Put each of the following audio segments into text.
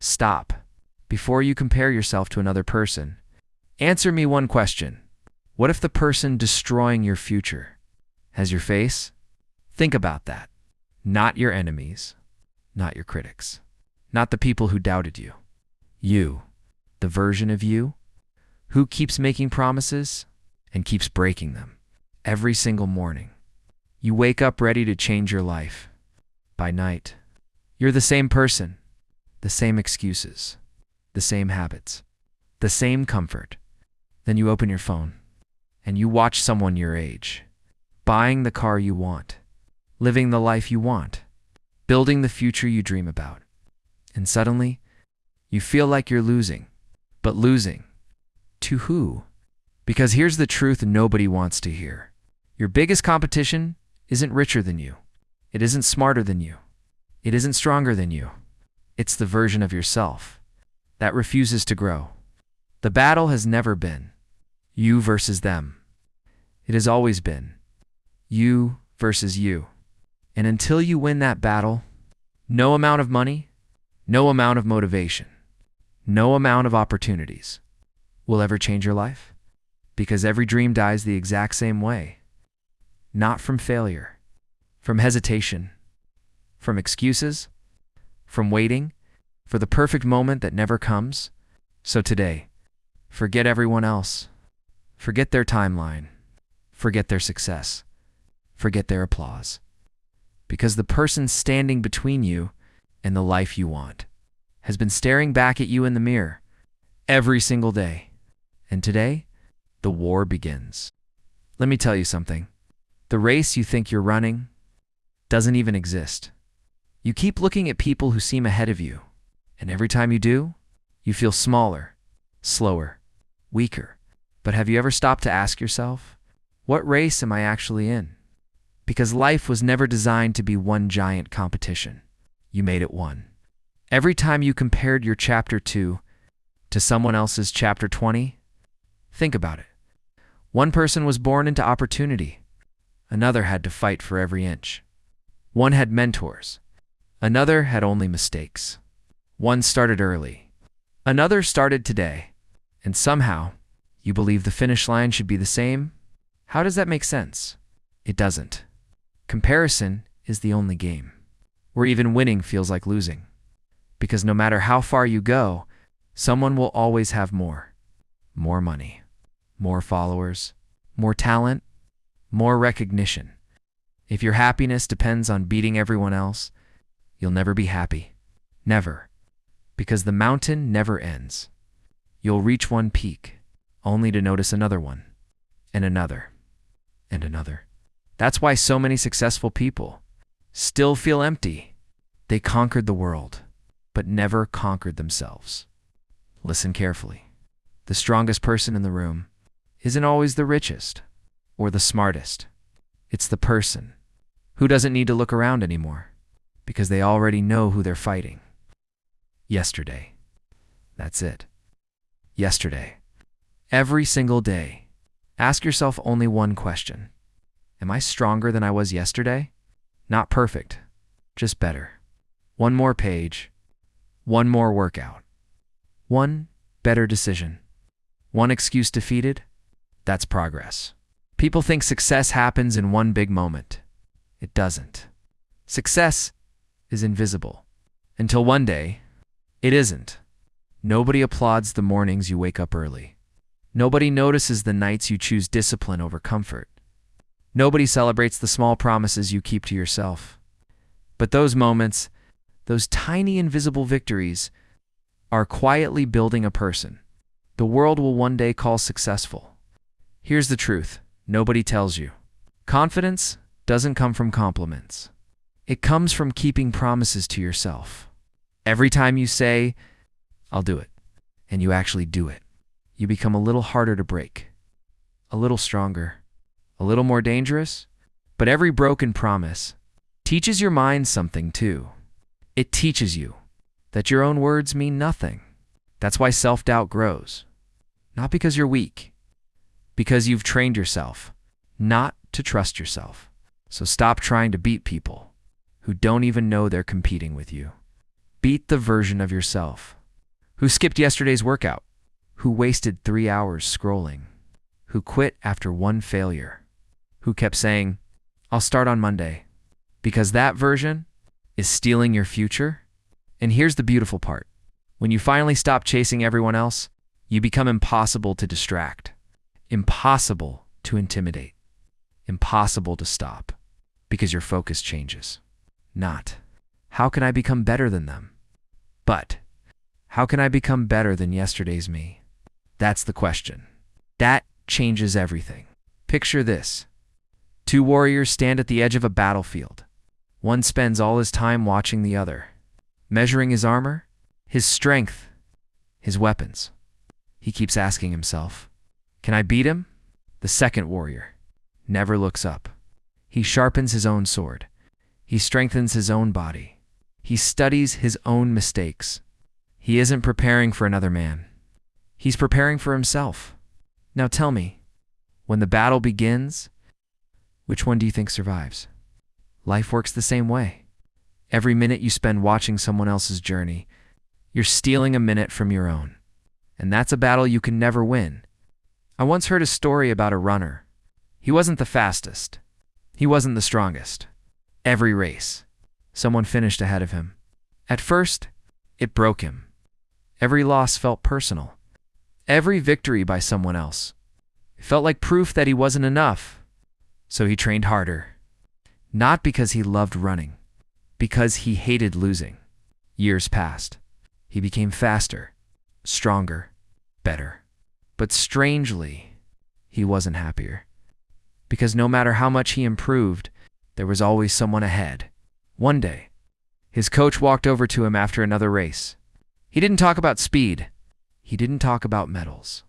Stop. Before you compare yourself to another person, answer me one question. What if the person destroying your future has your face? Think about that. Not your enemies, not your critics, not the people who doubted you. You, the version of you, who keeps making promises and keeps breaking them every single morning. You wake up ready to change your life. By night, you're the same person, the same excuses, the same habits, the same comfort. Then you open your phone and you watch someone your age, buying the car you want, living the life you want, building the future you dream about. And suddenly, you feel like you're losing. But losing to who? Because here's the truth nobody wants to hear. Your biggest competition isn't richer than you. It isn't smarter than you. It isn't stronger than you. It's the version of yourself that refuses to grow. The battle has never been you versus them. It has always been you versus you. And until you win that battle, no amount of money, no amount of motivation, no amount of opportunities will ever change your life. Because every dream dies the exact same way. Not from failure, from hesitation, from excuses, from waiting for the perfect moment that never comes. So today, forget everyone else. Forget their timeline. Forget their success. Forget their applause. Because the person standing between you and the life you want has been staring back at you in the mirror every single day. And today, the war begins. Let me tell you something. The race you think you're running doesn't even exist. You keep looking at people who seem ahead of you, and every time you do, you feel smaller, slower, weaker. But have you ever stopped to ask yourself, what race am I actually in? Because life was never designed to be one giant competition. You made it one. Every time you compared your chapter 2 to someone else's chapter 20, think about it. One person was born into opportunity. Another had to fight for every inch. One had mentors. Another had only mistakes. One started early. Another started today. And somehow, you believe the finish line should be the same? How does that make sense? It doesn't. Comparison is the only game where even winning feels like losing. Because no matter how far you go, someone will always have more. More money, more followers, more talent, more recognition. If your happiness depends on beating everyone else, you'll never be happy. Never. Because the mountain never ends. You'll reach one peak, only to notice another one, and another, and another. That's why so many successful people still feel empty. They conquered the world, but never conquered themselves. Listen carefully. The strongest person in the room isn't always the richest or the smartest. It's the person who doesn't need to look around anymore because they already know who they're fighting. Yesterday. That's it. Yesterday. Every single day. Ask yourself only one question. Am I stronger than I was yesterday? Not perfect, just better. One more page, one more workout, one better decision, one excuse defeated. That's progress. People think success happens in one big moment. It doesn't. Success is invisible until one day it isn't. Nobody applauds the mornings you wake up early. Nobody notices the nights you choose discipline over comfort. Nobody celebrates the small promises you keep to yourself. But those moments, those tiny invisible victories, are quietly building a person the world will one day call successful. Here's the truth nobody tells you. Confidence doesn't come from compliments. It comes from keeping promises to yourself. Every time you say, I'll do it, and you actually do it, you become a little harder to break, a little stronger, a little more dangerous. But every broken promise teaches your mind something too. It teaches you that your own words mean nothing. That's why self-doubt grows. Not because you're weak, because you've trained yourself not to trust yourself. So stop trying to beat people who don't even know they're competing with you. Beat the version of yourself who skipped yesterday's workout, who wasted 3 hours scrolling, who quit after one failure, who kept saying, "I'll start on Monday," because that version is stealing your future. And here's the beautiful part. When you finally stop chasing everyone else, you become impossible to distract, impossible to intimidate, impossible to stop, because your focus changes. Not, how can I become better than them? But, how can I become better than yesterday's me? That's the question. That changes everything. Picture this. 2 warriors stand at the edge of a battlefield. One spends all his time watching the other, measuring his armor, his strength, his weapons. He keeps asking himself, "Can I beat him?" The second warrior never looks up. He sharpens his own sword. He strengthens his own body. He studies his own mistakes. He isn't preparing for another man. He's preparing for himself. Now tell me, when the battle begins, which one do you think survives? Life works the same way. Every minute you spend watching someone else's journey, you're stealing a minute from your own. And that's a battle you can never win. I once heard a story about a runner. He wasn't the fastest. He wasn't the strongest. Every race, someone finished ahead of him. At first, it broke him. Every loss felt personal. Every victory by someone else. It felt like proof that he wasn't enough. So he trained harder. Not because he loved running, because he hated losing. Years passed. He became faster, stronger, better. But strangely, he wasn't happier. Because no matter how much he improved, there was always someone ahead. One day, his coach walked over to him after another race. He didn't talk about speed. He didn't talk about medals.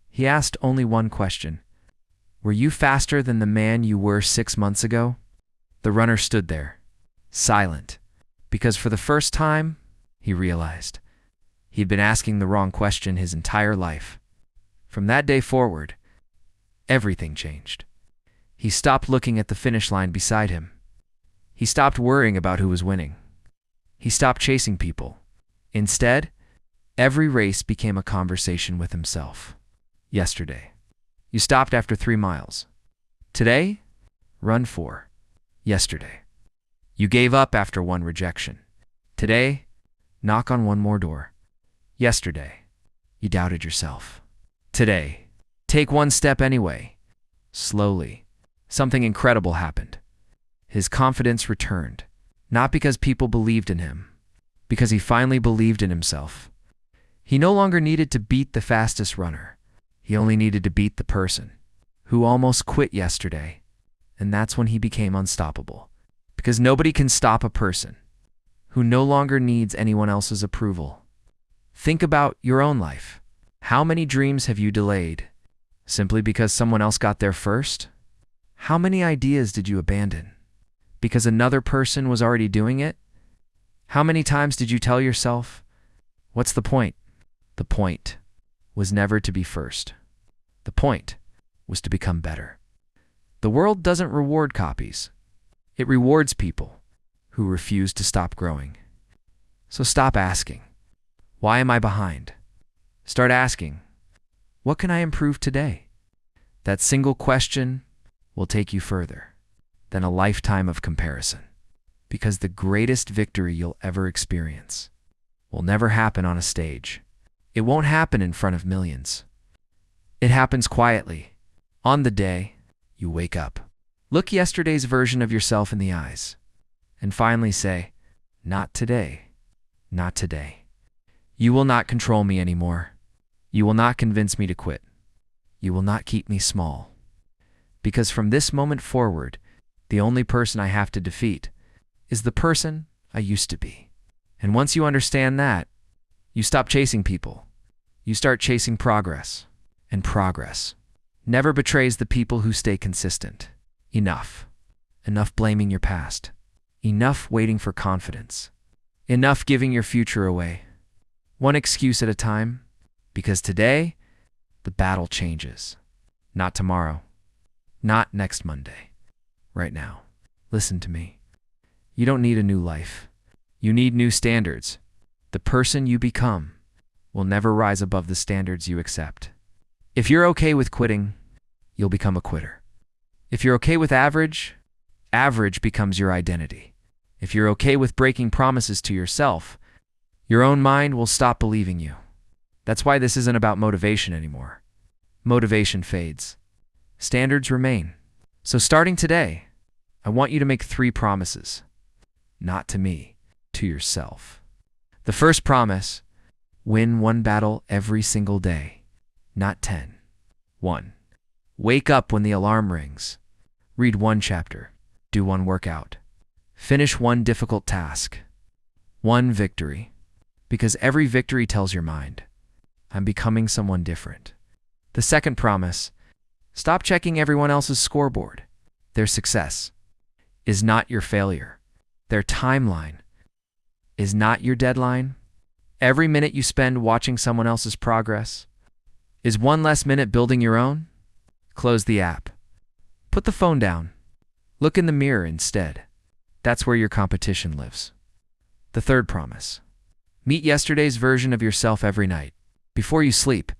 He asked only one question. "Were you faster than the man you were 6 months ago?" The runner stood there, silent, because for the first time, he realized he'd been asking the wrong question his entire life. From that day forward, everything changed. He stopped looking at the finish line beside him. He stopped worrying about who was winning. He stopped chasing people. Instead, every race became a conversation with himself. Yesterday, you stopped after 3 miles. Today, run 4. Yesterday, you gave up after 1 rejection. Today, knock on 1 more door. Yesterday, you doubted yourself. Today, take 1 step anyway. Slowly, something incredible happened. His confidence returned, not because people believed in him, because he finally believed in himself. He no longer needed to beat the fastest runner. He only needed to beat the person who almost quit yesterday. And that's when he became unstoppable. Because nobody can stop a person who no longer needs anyone else's approval. Think about your own life. How many dreams have you delayed simply because someone else got there first? How many ideas did you abandon because another person was already doing it? How many times did you tell yourself, "What's the point?" The point was never to be first. The point was to become better. The world doesn't reward copies. It rewards people who refuse to stop growing. So stop asking, "Why am I behind?" Start asking, "What can I improve today?" That single question will take you further than a lifetime of comparison. Because the greatest victory you'll ever experience will never happen on a stage. It won't happen in front of millions. It happens quietly, on the day you wake up. Look yesterday's version of yourself in the eyes and finally say, "Not today, not today." You will not control me anymore. You will not convince me to quit. You will not keep me small. Because from this moment forward, the only person I have to defeat is the person I used to be. And once you understand that, you stop chasing people. You start chasing progress. And progress never betrays the people who stay consistent. Enough. Enough blaming your past. Enough waiting for confidence. Enough giving your future away. One excuse at a time, because today, the battle changes. Not tomorrow. Not next Monday. Right now. Listen to me. You don't need a new life. You need new standards. The person you become will never rise above the standards you accept. If you're okay with quitting, you'll become a quitter. If you're okay with average, average becomes your identity. If you're okay with breaking promises to yourself, your own mind will stop believing you. That's why this isn't about motivation anymore. Motivation fades. Standards remain. So starting today, I want you to make 3 promises. Not to me, to yourself. The first promise: win 1 battle every single day, not 10. 1. Wake up when the alarm rings. Read 1 chapter. Do 1 workout. Finish 1 difficult task. 1 victory. Because every victory tells your mind, I'm becoming someone different. The second promise: stop checking everyone else's scoreboard. Their success is not your failure. Their timeline is not your deadline. Every minute you spend watching someone else's progress is 1 less minute building your own. Close the app. Put the phone down. Look in the mirror instead. That's where your competition lives. The third promise: meet yesterday's version of yourself every night. Before you sleep,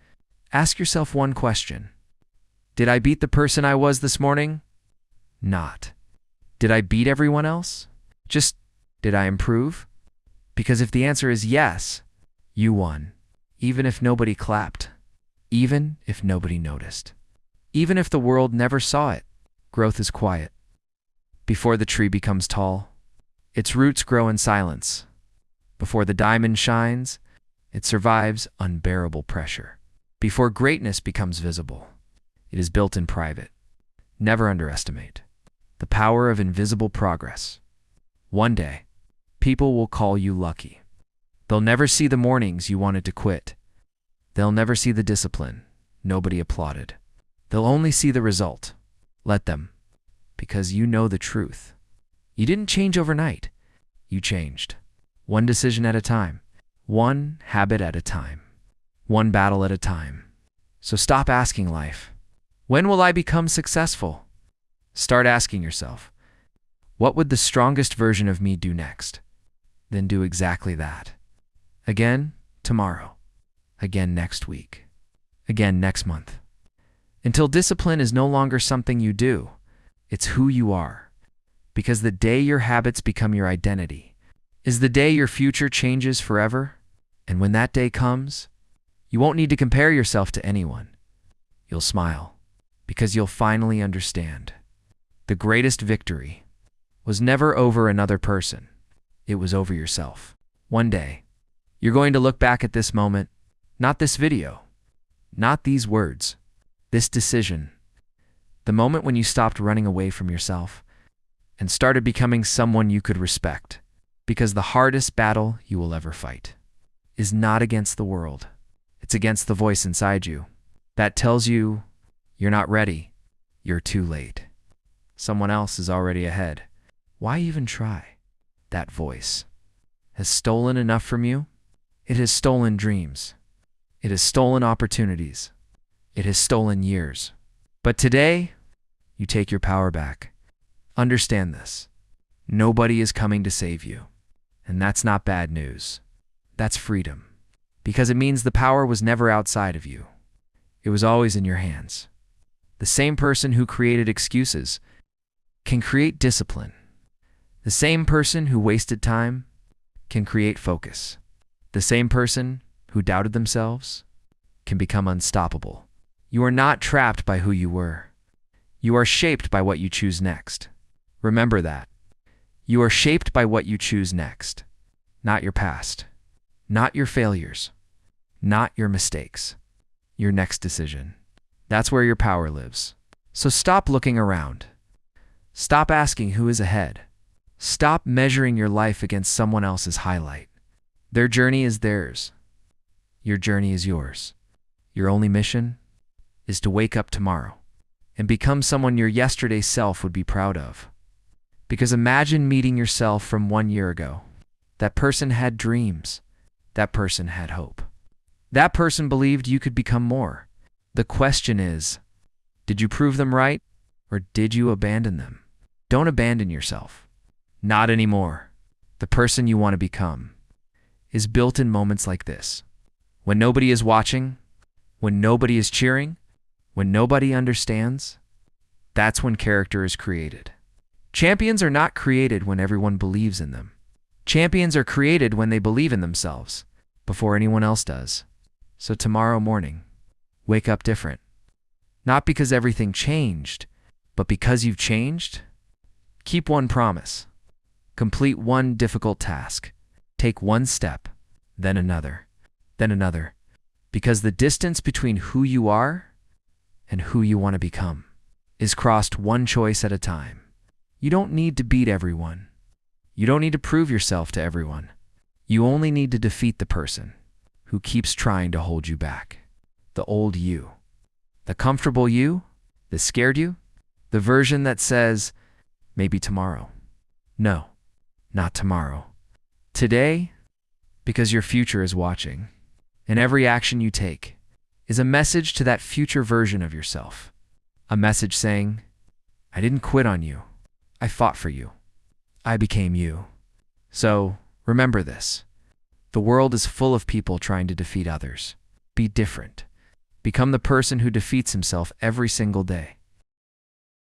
ask yourself 1 question. Did I beat the person I was this morning? Not, did I beat everyone else? Just, did I improve? Because if the answer is yes, you won. Even if nobody clapped. Even if nobody noticed. Even if the world never saw it. Growth is quiet. Before the tree becomes tall, its roots grow in silence. Before the diamond shines, it survives unbearable pressure. Before greatness becomes visible, it is built in private. Never underestimate the power of invisible progress. One day, people will call you lucky. They'll never see the mornings you wanted to quit. They'll never see the discipline nobody applauded. They'll only see the result. Let them, because you know the truth. You didn't change overnight. You changed. 1 decision at a time. 1 habit at a time. 1 battle at a time. So stop asking life, when will I become successful? Start asking yourself, what would the strongest version of me do next? Then do exactly that. Again tomorrow. Again next week. Again next month. Until discipline is no longer something you do, it's who you are. Because the day your habits become your identity is the day your future changes forever. And when that day comes, you won't need to compare yourself to anyone. You'll smile, because you'll finally understand. The greatest victory was never over another person. It was over yourself. One day, you're going to look back at this moment, not this video, not these words, this decision. The moment when you stopped running away from yourself and started becoming someone you could respect. Because the hardest battle you will ever fight is not against the world. It's against the voice inside you that tells you you're not ready, you're too late. Someone else is already ahead. Why even try? That voice has stolen enough from you. It has stolen dreams. It has stolen opportunities. It has stolen years. But today, you take your power back. Understand this. Nobody is coming to save you. And that's not bad news. That's freedom. Because it means the power was never outside of you. It was always in your hands. The same person who created excuses can create discipline. The same person who wasted time can create focus. The same person who doubted themselves can become unstoppable. You are not trapped by who you were. You are shaped by what you choose next. Remember that. You are shaped by what you choose next. Not your past. Not your failures. Not your mistakes. Your next decision. That's where your power lives. So stop looking around. Stop asking who is ahead. Stop measuring your life against someone else's highlight. Their journey is theirs. Your journey is yours. Your only mission is to wake up tomorrow and become someone your yesterday's self would be proud of. Because imagine meeting yourself from 1 year ago. That person had dreams. That person had hope. That person believed you could become more. The question is, did you prove them right, or did you abandon them? Don't abandon yourself. Not anymore. The person you want to become is built in moments like this. When nobody is watching, when nobody is cheering, when nobody understands, that's when character is created. Champions are not created when everyone believes in them. Champions are created when they believe in themselves before anyone else does. So tomorrow morning, wake up different. Not because everything changed, but because you've changed. Keep one promise. Complete one difficult task. Take one step, then another, then another. Because the distance between who you are and who you want to become is crossed one choice at a time. You don't need to beat everyone. You don't need to prove yourself to everyone. You only need to defeat the person who keeps trying to hold you back. The old you. The comfortable you. The scared you. The version that says, maybe tomorrow. No, not tomorrow. Today, because your future is watching. And every action you take is a message to that future version of yourself. A message saying, I didn't quit on you. I fought for you. I became you. So, remember this. The world is full of people trying to defeat others. Be different. Become the person who defeats himself every single day.